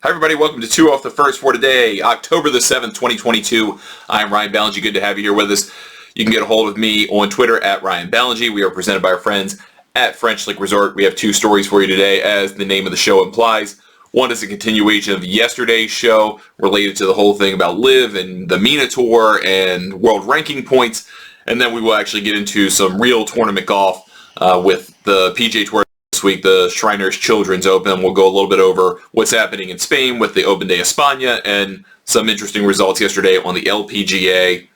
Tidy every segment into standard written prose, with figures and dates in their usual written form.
Hi everybody, welcome to 2 Off the First for today, October the 7th, 2022. I'm Ryan Ballingy. Good to have you here with us. You can get a hold of me on Twitter at Ryan Ballingy. We are presented by our friends at French Lick Resort. We have two stories for you today, as the name of the show implies. One is a continuation of yesterday's show related to the whole thing about LIV and the MENA Tour and world ranking points. And then we will actually get into some real tournament golf with the PGA Tour this week, the Shriners Children's Open. We'll go a little bit over what's happening in Spain with the Open de España and some interesting results yesterday on the LPGA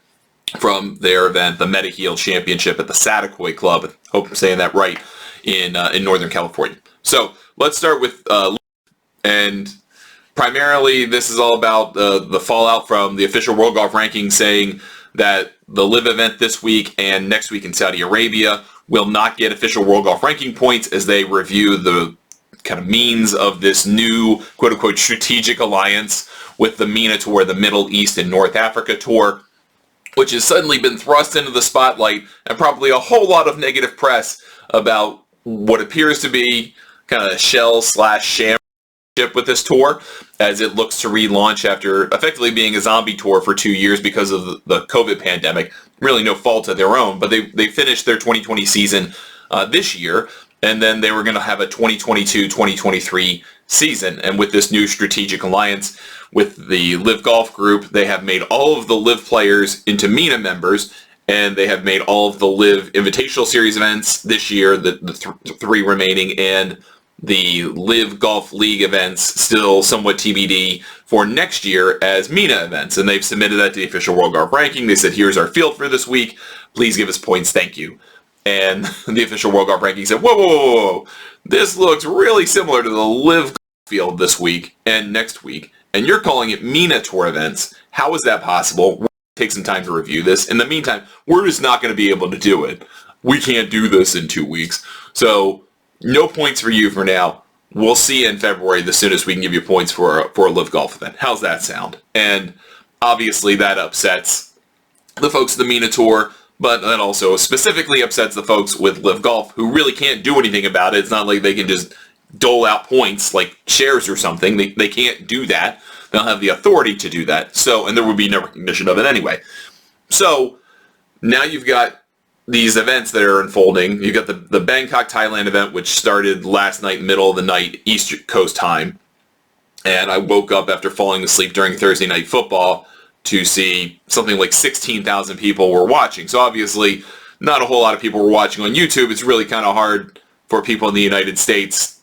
from their event, the MENA Championship at the Satakoy Club. I hope I'm saying that right, in Northern California. So let's start with and primarily this is all about the fallout from the official World Golf Ranking saying that the LIV event this week and next week in Saudi Arabia will not get official World Golf Ranking points as they review the kind of means of this new quote-unquote strategic alliance with the MENA Tour, the Middle East and North Africa Tour, which has suddenly been thrust into the spotlight and probably a whole lot of negative press about what appears to be kind of a shell/sham with this tour as it looks to relaunch after effectively being a zombie tour for 2 years because of the COVID pandemic. Really no fault of their own, but they finished their 2020 season this year, and then they were going to have a 2022-2023 season. And with this new strategic alliance with the LIV Golf group, they have made all of the LIV players into MENA members, and they have made all of the LIV Invitational Series events this year, the three remaining, and the LIV Golf League events still somewhat TBD for next year as MENA events. And they've submitted that to the official World Golf Ranking. They said, here's our field for this week. Please give us points. Thank you. And the official World Golf Ranking said, whoa, whoa, whoa, whoa. This looks really similar to the LIV Golf field this week and next week. And you're calling it MENA Tour events. How is that possible? We're going to take some time to review this. In the meantime, we're just not going to be able to do it. We can't do this in 2 weeks. So no points for you for now. We'll see you in February the soonest we can give you points for a LIV Golf event. How's that sound? And obviously that upsets the folks at the MENA Tour, but that also specifically upsets the folks with LIV Golf who really can't do anything about it. It's not like they can just dole out points like shares or something. They can't do that. They don't have the authority to do that. So, and there would be no recognition of it anyway. So now you've got these events that are unfolding. You got the Bangkok, Thailand event, which started last night, middle of the night, East Coast time. And I woke up after falling asleep during Thursday Night Football to see something like 16,000 people were watching. So obviously, not a whole lot of people were watching on YouTube. It's really kind of hard for people in the United States to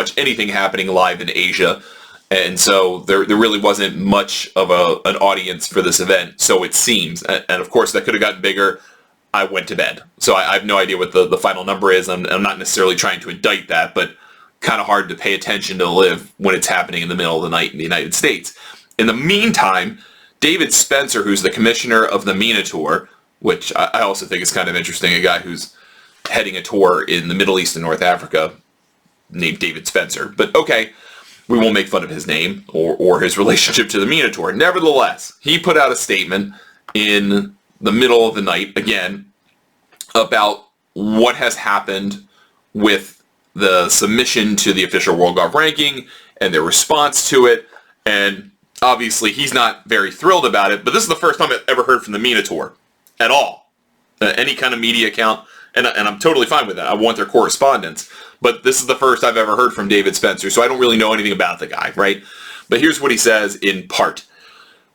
watch anything happening live in Asia. And so there really wasn't much of an audience for this event, so it seems. And of course, that could have gotten bigger. I went to bed. So I have no idea what the final number is. I'm not necessarily trying to indict that, but kind of hard to pay attention to LIV when it's happening in the middle of the night in the United States. In the meantime, David Spencer, who's the commissioner of the MENA Tour, which I also think is kind of interesting, a guy who's heading a tour in the Middle East and North Africa named David Spencer. But okay, we won't make fun of his name or his relationship to the MENA Tour. Nevertheless, he put out a statement in the middle of the night, again, about what has happened with the submission to the official World Golf Ranking and their response to it. And obviously, he's not very thrilled about it, but this is the first time I've ever heard from the MENA Tour at all. Any kind of media account, and I'm totally fine with that. I want their correspondence. But this is the first I've ever heard from David Spencer, so I don't really know anything about the guy, right? But here's what he says in part.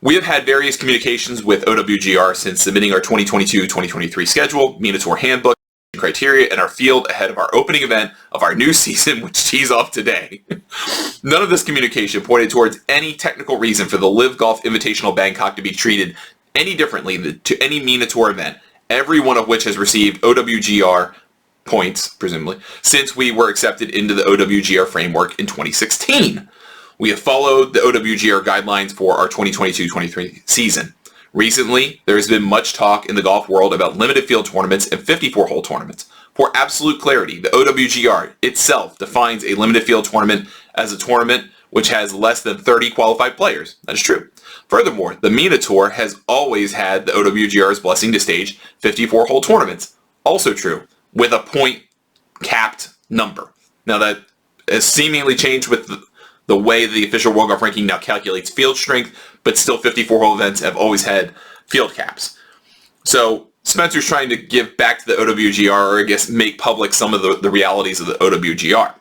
We have had various communications with OWGR since submitting our 2022-2023 schedule, MENA Tour handbook, criteria, and our field ahead of our opening event of our new season, which tees off today. None of this communication pointed towards any technical reason for the LIV Golf Invitational Bangkok to be treated any differently to any MENA Tour event, every one of which has received OWGR points, presumably, since we were accepted into the OWGR framework in 2016. We have followed the OWGR guidelines for our 2022-23 season. Recently, there has been much talk in the golf world about limited field tournaments and 54-hole tournaments. For absolute clarity, the OWGR itself defines a limited field tournament as a tournament which has less than 30 qualified players. That is true. Furthermore, the MENA Tour has always had the OWGR's blessing to stage 54-hole tournaments. Also true, with a point-capped number. Now that has seemingly changed with the way the official World Golf Ranking now calculates field strength, but still 54-hole events have always had field caps. So Spencer's trying to give back to the OWGR, or I guess make public some of the realities of the OWGR.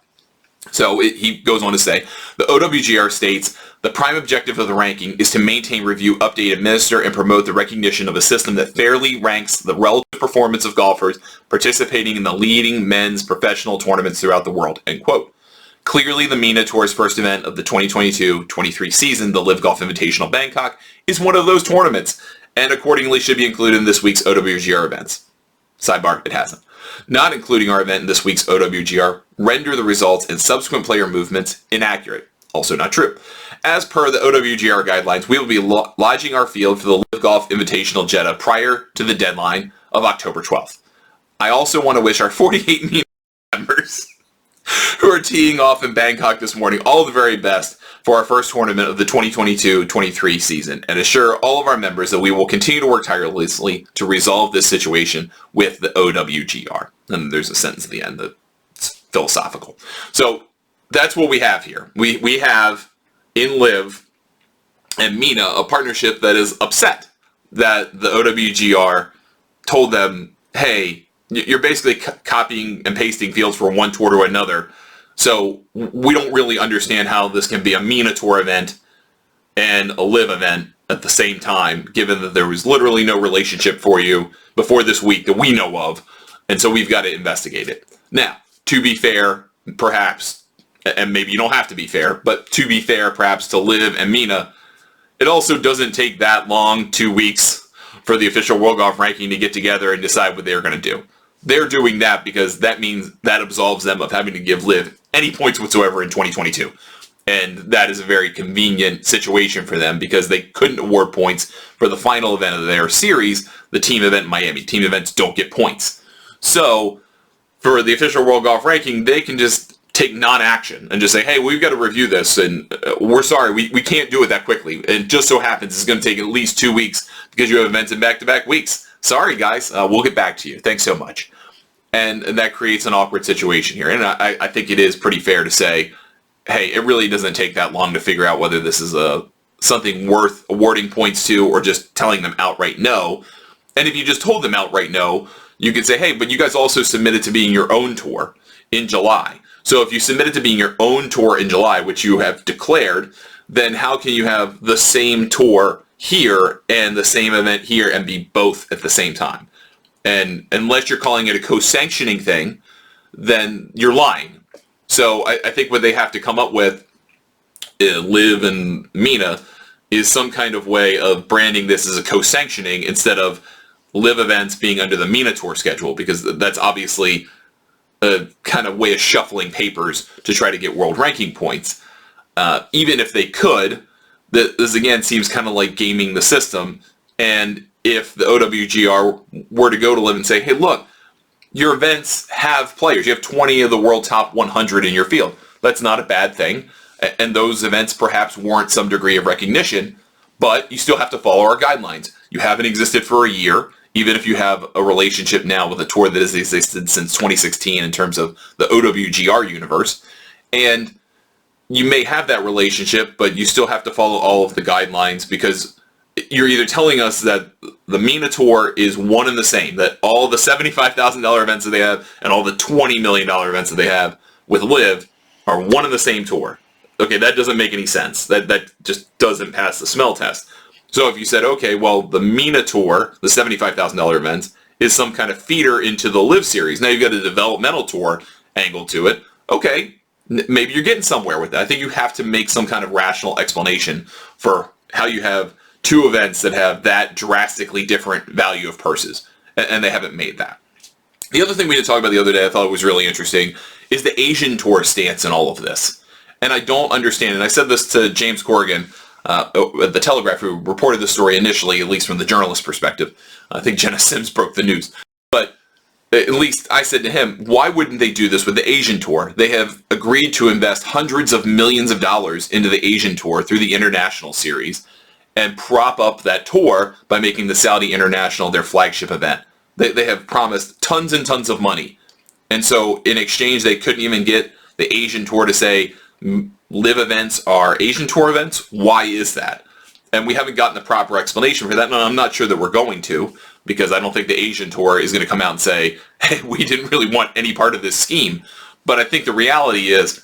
So he goes on to say, the OWGR states, the prime objective of the ranking is to maintain, review, update, administer, and promote the recognition of a system that fairly ranks the relative performance of golfers participating in the leading men's professional tournaments throughout the world, end quote. Clearly, the MENA Tour's first event of the 2022-23 season, the LIV Golf Invitational Bangkok, is one of those tournaments, and accordingly should be included in this week's OWGR events. Sidebar, it hasn't. Not including our event in this week's OWGR render the results and subsequent player movements inaccurate. Also not true. As per the OWGR guidelines, we will be lodging our field for the LIV Golf Invitational Jeddah prior to the deadline of October 12th. I also want to wish our 48 MENA members who are teeing off in Bangkok this morning all the very best for our first tournament of the 2022-23 season, and assure all of our members that we will continue to work tirelessly to resolve this situation with the OWGR. And there's a sentence at the end that's philosophical. So that's what we have here. We have in LIV and MENA a partnership that is upset that the OWGR told them, hey, you're basically copying and pasting fields from one tour to another. So we don't really understand how this can be a MENA Tour event and a LIV event at the same time, given that there was literally no relationship for you before this week that we know of. And so we've got to investigate it. Now, to be fair, perhaps, and maybe you don't have to be fair, but to be fair, perhaps to LIV and MENA, it also doesn't take that long, 2 weeks, for the official World Golf Ranking to get together and decide what they're going to do. They're doing that because that means that absolves them of having to give LIV any points whatsoever in 2022. And that is a very convenient situation for them because they couldn't award points for the final event of their series, the team event in Miami. Team events don't get points. So for the official World Golf Ranking, they can just take non-action and just say, hey, we've got to review this, and we're sorry, we can't do it that quickly. And just so happens it's going to take at least 2 weeks because you have events in back-to-back weeks. Sorry, guys, we'll get back to you. Thanks so much. And that creates an awkward situation here. And I think it is pretty fair to say, hey, it really doesn't take that long to figure out whether this is something worth awarding points to or just telling them outright no. And if you just told them outright no, you could say, hey, but you guys also submitted to being your own tour in July. So if you submitted to being your own tour in July, which you have declared, then how can you have the same tour here and the same event here and be both at the same time? And unless you're calling it a co-sanctioning thing, then you're lying. So I think what they have to come up with, LIV and MENA, is some kind of way of branding this as a co-sanctioning instead of LIV events being under the MENA Tour schedule, because that's obviously a kind of way of shuffling papers to try to get world ranking points. Even if they could, this again seems kind of like gaming the system. And if the OWGR were to go to LIV and say, hey, look, your events have players. You have 20 of the world top 100 in your field. That's not a bad thing. And those events perhaps warrant some degree of recognition, but you still have to follow our guidelines. You haven't existed for a year, even if you have a relationship now with a tour that has existed since 2016 in terms of the OWGR universe. And you may have that relationship, but you still have to follow all of the guidelines, because you're either telling us that the MENA Tour is one and the same, that all the $75,000 events that they have and all the $20 million events that they have with LIV are one and the same tour. Okay, that doesn't make any sense. That just doesn't pass the smell test. So if you said, okay, well, the MENA Tour, the $75,000 events, is some kind of feeder into the LIV series. Now you've got a developmental tour angle to it. Okay, maybe you're getting somewhere with that. I think you have to make some kind of rational explanation for how you have two events that have that drastically different value of purses, and they haven't made that. The other thing we did talk about the other day I thought was really interesting is the Asian Tour stance in all of this. And I don't understand, and I said this to James Corrigan at The Telegraph, who reported the story initially, at least from the journalist perspective. I think Jenna Sims broke the news. But at least I said to him, why wouldn't they do this with the Asian Tour? They have agreed to invest hundreds of millions of dollars into the Asian Tour through the International Series and prop up that tour by making the Saudi International their flagship event. They have promised tons and tons of money. And so in exchange, they couldn't even get the Asian Tour to say, LIV events are Asian Tour events. Why is that? And we haven't gotten the proper explanation for that, and I'm not sure that we're going to, because I don't think the Asian Tour is going to come out and say, hey, we didn't really want any part of this scheme. But I think the reality is,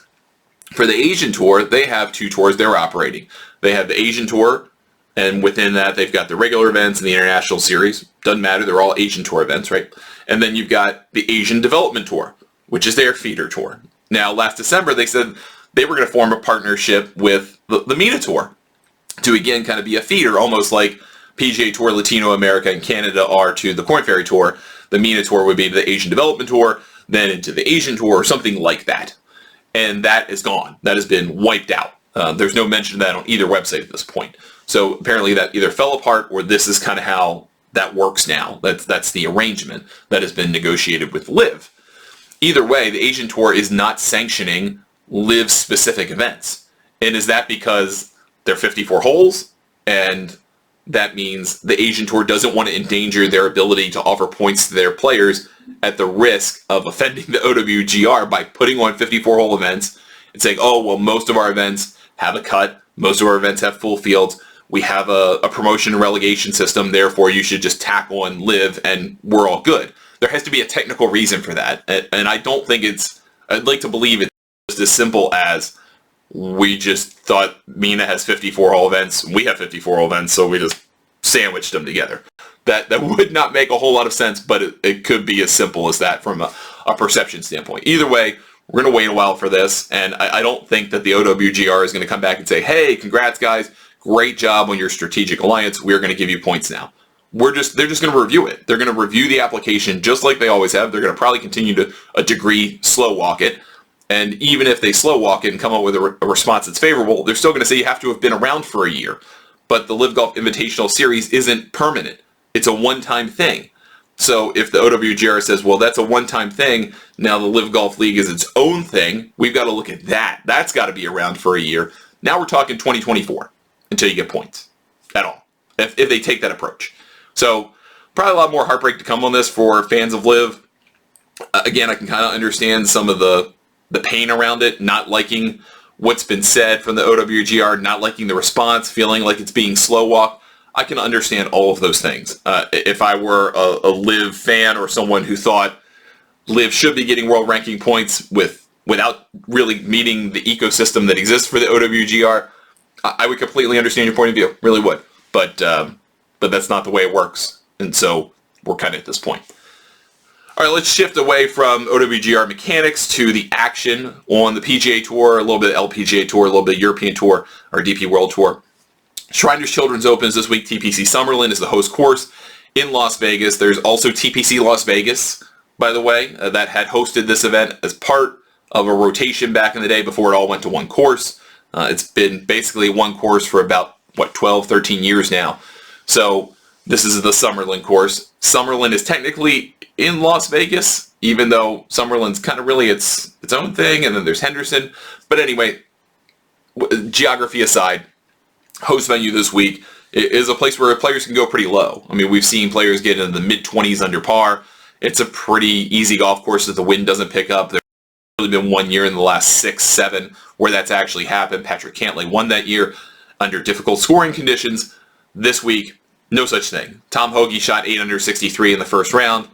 for the Asian Tour, they have two tours they're operating. They have the Asian Tour, and within that, they've got the regular events and the International Series. Doesn't matter, they're all Asian Tour events, right? And then you've got the Asian Development Tour, which is their feeder tour. Now, last December, they said they were going to form a partnership with the MENA Tour to, again, kind of be a feeder, almost like PGA Tour Latino America and Canada are to the Korn Ferry Tour. The MENA Tour would be the Asian Development Tour, then into the Asian Tour, or something like that. And that is gone. That has been wiped out. There's no mention of that on either website at this point. So apparently that either fell apart, or this is kind of how that works now. That's the arrangement that has been negotiated with LIV. Either way, the Asian Tour is not sanctioning LIV-specific events. And is that because they're 54 holes, and that means the Asian Tour doesn't want to endanger their ability to offer points to their players at the risk of offending the OWGR by putting on 54-hole events and saying, oh, well, most of our events have a cut, most of our events have full fields, we have a promotion and relegation system, therefore you should just tack on LIV and we're all good. There has to be a technical reason for that, and I don't think I'd like to believe it's just as simple as we just thought MENA has 54-hole events, we have 54-hole events, so we just sandwiched them together. That would not make a whole lot of sense, but it could be as simple as that from a perception standpoint. Either way, we're going to wait a while for this, and I don't think that the OWGR is going to come back and say, hey, congrats guys, great job on your strategic alliance, we're going to give you points now. They're just going to review it. They're going to review the application just like they always have. They're going to probably continue to a degree slow walk it. And even if they slow walk it and come up with a response that's favorable, they're still going to say you have to have been around for a year. But the LIV Golf Invitational Series isn't permanent. It's a one-time thing. So if the OWGR says, well, that's a one-time thing, now the LIV Golf League is its own thing, we've got to look at that. That's got to be around for a year. Now we're talking 2024 until you get points at all, if they take that approach. So probably a lot more heartbreak to come on this for fans of LIV. Again, I can kind of understand some of the pain around it, not liking what's been said from the OWGR, not liking the response, feeling like it's being slow walked. I can understand all of those things. If I were a LIV fan or someone who thought LIV should be getting world ranking points without really meeting the ecosystem that exists for the OWGR, I would completely understand your point of view, really would. But that's not the way it works, and so we're kind of at this point. All right, let's shift away from OWGR mechanics to the action on the PGA Tour, a little bit of LPGA Tour, a little bit of European Tour, or DP World Tour. Shriners Children's Open is this week. TPC Summerlin is the host course in Las Vegas. There's also TPC Las Vegas, by the way, that had hosted this event as part of a rotation back in the day before it all went to one course. It's been basically one course for about, 12, 13 years now. So this is the Summerlin course. Summerlin is technically in Las Vegas, even though Summerlin's kind of really its own thing, and then there's Henderson. But anyway, geography aside, host venue this week is a place where players can go pretty low. I mean, we've seen players get into the mid-20s under par. It's a pretty easy golf course if the wind doesn't pick up. There's really been 1 year in the last 6, 7 where that's actually happened. Patrick Cantlay won that year under difficult scoring conditions. This week, no such thing. Tom Hoge shot 8 under 63 in the first round.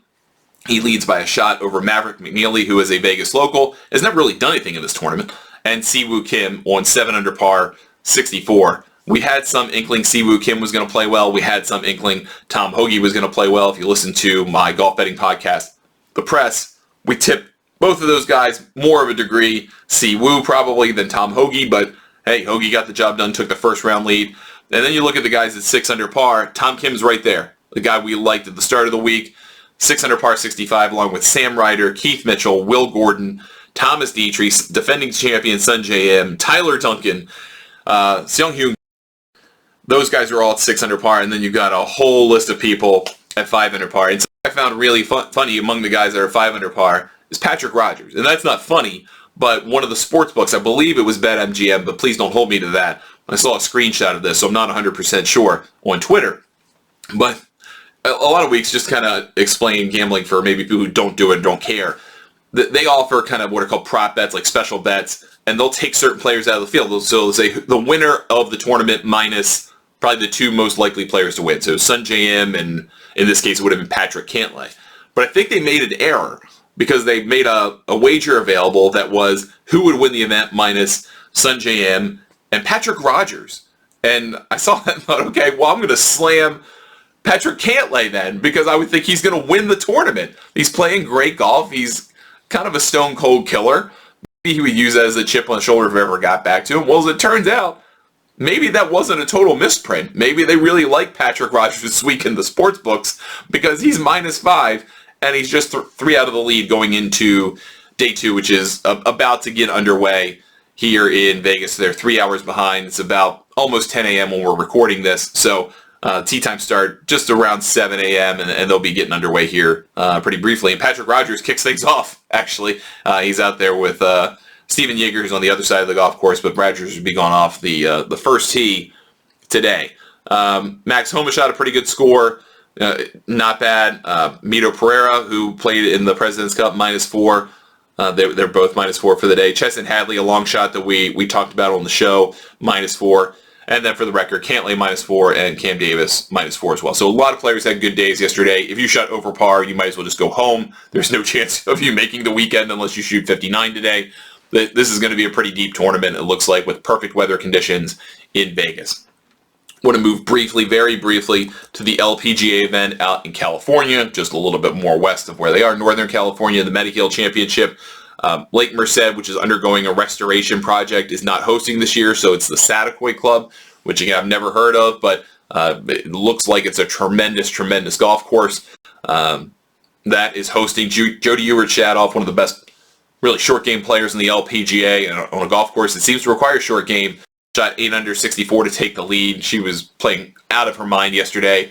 He leads by a shot over Maverick McNeely, who is a Vegas local, has never really done anything in this tournament, and Siwoo Kim on 7 under par, 64. We had some inkling Siwoo Kim was going to play well. We had some inkling Tom Hoge was going to play well. If you listen to my golf betting podcast, The Press, we tipped both of those guys more of a degree. Siwoo probably than Tom Hoge, but hey, Hoge got the job done, took the first round lead. And then you look at the guys at 6 under par. Tom Kim's right there, the guy we liked at the start of the week. 6 under par 65, along with Sam Ryder, Keith Mitchell, Will Gordon, Thomas Dietrich, defending champion Sungjae Im, Tyler Duncan, Seung Hyun. Those guys are all at 6 under par, and then you've got a whole list of people at 5 under par. And so I found really funny among the guys that are 5 under par is Patrick Rogers. And that's not funny, but one of the sports books, I believe it was BetMGM, but please don't hold me to that. I saw a screenshot of this, so I'm not 100% sure, on Twitter. But a lot of weeks just kind of explain gambling for maybe people who don't do it and don't care. They offer kind of what are called prop bets, like special bets, and they'll take certain players out of the field. So they'll say the winner of the tournament minus probably the two most likely players to win. So Sun J.M. and in this case it would have been Patrick Cantlay. But I think they made an error because they made a wager available that was who would win the event minus Sun J.M. and Patrick Rogers. And I saw that and thought, okay, well, I'm going to slam Patrick Cantlay then, because I would think he's going to win the tournament. He's playing great golf. He's kind of a stone cold killer. Maybe he would use that as a chip on the shoulder if it ever got back to him. Well, as it turns out, maybe that wasn't a total misprint. Maybe they really like Patrick Rogers this week in the sports books because he's -5 and he's just 3 out of the lead going into day 2, which is about to get underway here in Vegas. They're 3 hours behind. It's about almost 10 a.m. when we're recording this. So tee time start just around 7 a.m. and they'll be getting underway here pretty briefly. And Patrick Rogers kicks things off, actually. He's out there with Steven Yeager, who's on the other side of the golf course, but Rogers will be going off the first tee today. Max Homa shot a pretty good score. Not bad. Mito Pereira, who played in the President's Cup, -4. They're both -4 for the day. Chesson Hadley, a long shot that we talked about on the show, -4. And then for the record, Cantlay -4 and Cam Davis -4 as well. So a lot of players had good days yesterday. If you shot over par, you might as well just go home. There's no chance of you making the weekend unless you shoot 59 today. This is going to be a pretty deep tournament, it looks like, with perfect weather conditions in Vegas. I want to move briefly, very briefly, to the LPGA event out in California, just a little bit more west of where they are, Northern California, the MENA Championship. Lake Merced, which is undergoing a restoration project, is not hosting this year, so it's the Satakoy Club, which again I've never heard of, but it looks like it's a tremendous, tremendous golf course that is hosting Jody Ewart-Shadoff, one of the best, really short game players in the LPGA, and on a golf course that seems to require short game. Shot 8 under 64 to take the lead. She was playing out of her mind yesterday.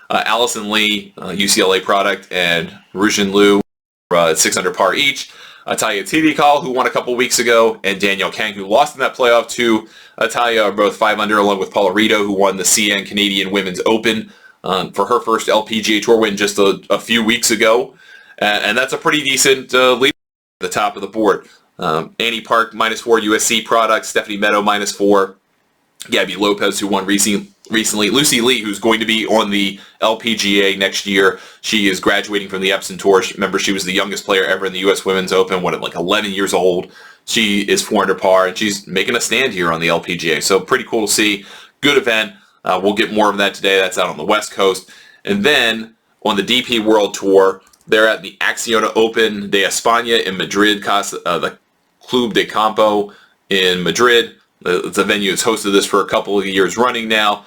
Allison Lee, UCLA product, and Rushin Liu, 6 under par each. Talia Tidikal, who won a couple weeks ago, and Danielle Kang, who lost in that playoff to Talia, are both 5 under, along with Paula Rito, who won the CN Canadian Women's Open for her first LPGA Tour win just a few weeks ago. And that's a pretty decent lead at the top of the board. Annie Park, -4 USC product. Stephanie Meadow, -4. Gabby Lopez, who won recently. Lucy Lee, who's going to be on the LPGA next year. She is graduating from the Epson Tour. Remember, she was the youngest player ever in the U.S. Women's Open, like 11 years old. She is 4 under par, and she's making a stand here on the LPGA. So pretty cool to see. Good event. We'll get more of that today. That's out on the West Coast. And then on the DP World Tour, they're at the Acciona Open de España in Madrid, the Club de Campo in Madrid. It's a venue that's hosted this for a couple of years running now.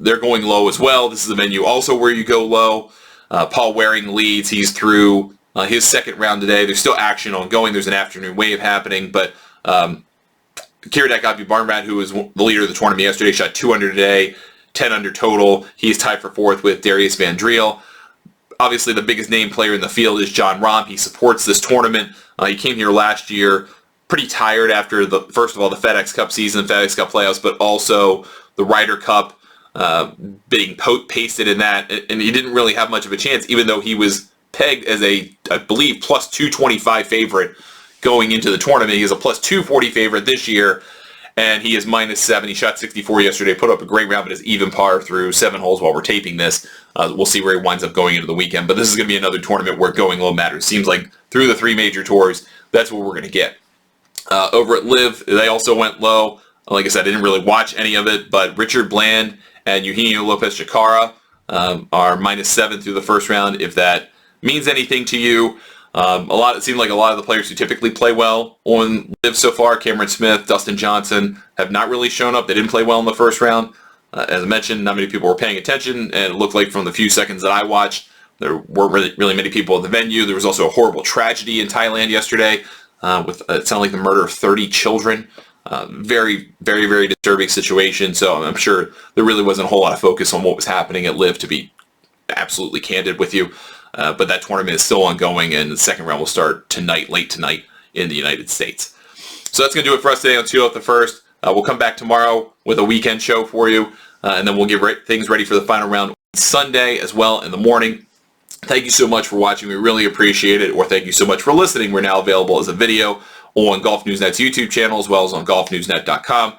They're going low as well. This is a venue also where you go low. Paul Waring leads. He's through his second round today. There's still action ongoing. There's an afternoon wave happening, but Kiradech Abhi-Barnrat, who was the leader of the tournament yesterday, shot 2 under today, 10 under total. He's tied for 4th with Darius Van Driel. Obviously, the biggest name player in the field is John Rahm. He supports this tournament. He came here last year pretty tired after, first of all, the FedEx Cup season, FedEx Cup playoffs, but also the Ryder Cup, being pasted in that. And he didn't really have much of a chance, even though he was pegged as I believe, plus 225 favorite going into the tournament. He is a plus 240 favorite this year, and he is -7. He shot 64 yesterday, put up a great round, but is even par through 7 holes while we're taping this. We'll see where he winds up going into the weekend, but this is going to be another tournament where going low matters. Seems like through the 3 major tours, that's what we're going to get. Over at LIV, they also went low. Like I said, I didn't really watch any of it, but Richard Bland and Eugenio Lopez-Chacarra are -7 through the first round, if that means anything to you. It seemed like a lot of the players who typically play well on LIV so far, Cameron Smith, Dustin Johnson, have not really shown up. They didn't play well in the first round. As I mentioned, not many people were paying attention, and it looked like from the few seconds that I watched, there weren't really many people at the venue. There was also a horrible tragedy in Thailand yesterday, with it sounded like the murder of 30 children. Very, very, very disturbing situation. So I'm sure there really wasn't a whole lot of focus on what was happening at LIV, to be absolutely candid with you. But that tournament is still ongoing, and the second round will start tonight, late tonight in the United States. So that's going to do it for us today on 2 the First. We'll come back tomorrow with a weekend show for you, and then we'll get things ready for the final round on Sunday as well in the morning. Thank you so much for watching. We really appreciate it. Or thank you so much for listening. We're now available as a video on Golf Newsnet's YouTube channel as well as on golfnewsnet.com.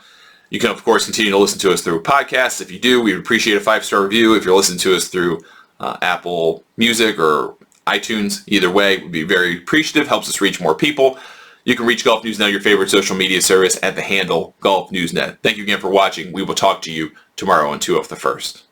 You can, of course, continue to listen to us through podcasts. If you do, we would appreciate a 5-star review. If you're listening to us through Apple Music or iTunes, either way, we'd be very appreciative. Helps us reach more people. You can reach Golf Newsnet, your favorite social media service, at the handle Golf Newsnet. Thank you again for watching. We will talk to you tomorrow on 2 of the 1st.